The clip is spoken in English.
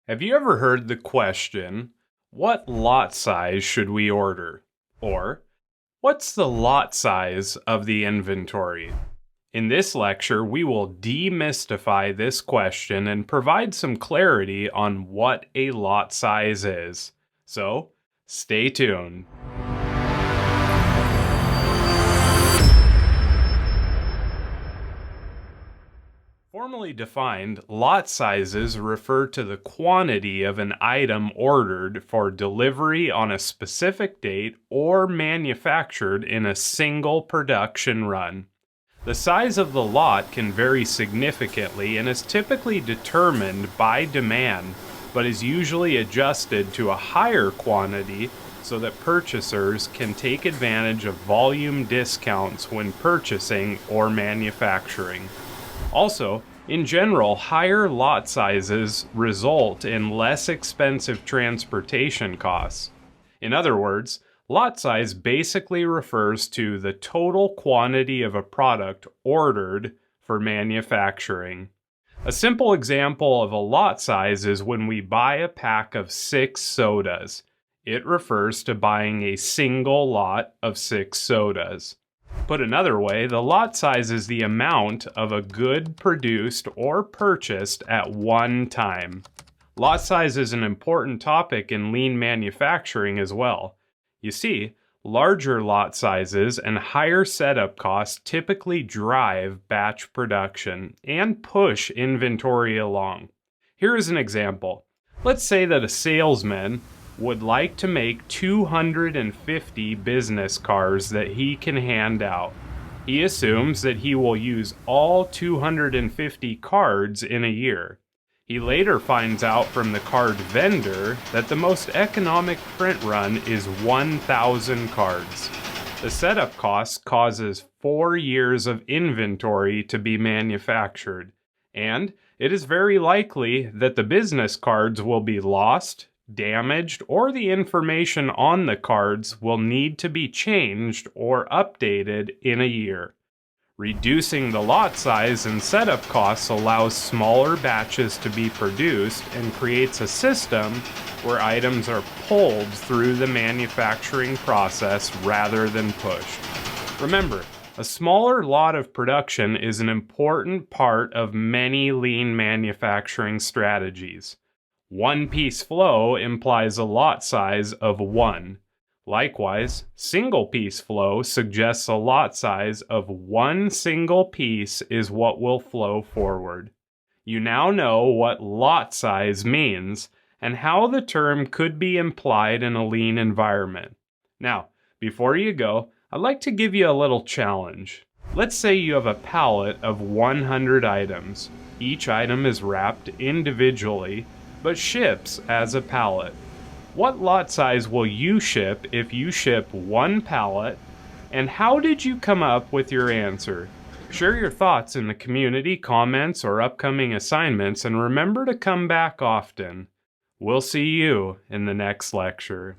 Have you ever heard the question, what lot size should we order? Or, what's the lot size of the inventory? In this lecture, we will demystify this question and provide some clarity on what a lot size is. So, stay tuned. Formally defined, lot sizes refer to the quantity of an item ordered for delivery on a specific date or manufactured in a single production run. The size of the lot can vary significantly and is typically determined by demand, but is usually adjusted to a higher quantity so that purchasers can take advantage of volume discounts when purchasing or manufacturing. Also, in general, higher lot sizes result in less expensive transportation costs. In other words, lot size basically refers to the total quantity of a product ordered for manufacturing. A simple example of a lot size is when we buy a pack of 6 sodas. It refers to buying a single lot of 6 sodas. Put another way, the lot size is the amount of a good produced or purchased at one time. Lot size is an important topic in lean manufacturing as well. You see, larger lot sizes and higher setup costs typically drive batch production and push inventory along. Here is an example. Let's say that a salesman would like to make 250 business cards that he can hand out. He assumes that he will use all 250 cards in a year. He later finds out from the card vendor that the most economic print run is 1,000 cards. The setup cost causes 4 years of inventory to be manufactured, and it is very likely that the business cards will be lost, damaged, or the information on the cards will need to be changed or updated in a year. Reducing the lot size and setup costs allows smaller batches to be produced and creates a system where items are pulled through the manufacturing process rather than pushed. Remember, a smaller lot of production is an important part of many lean manufacturing strategies. One-piece flow implies a lot size of 1. Likewise, single-piece flow suggests a lot size of 1 single piece is what will flow forward. You now know what lot size means and how the term could be implied in a lean environment. Now, before you go, I'd like to give you a little challenge. Let's say you have a pallet of 100 items. Each item is wrapped individually but ships as a pallet. What lot size will you ship if you ship 1 pallet, and how did you come up with your answer? Share your thoughts in the community comments or upcoming assignments, and remember to come back often. We'll see you in the next lecture.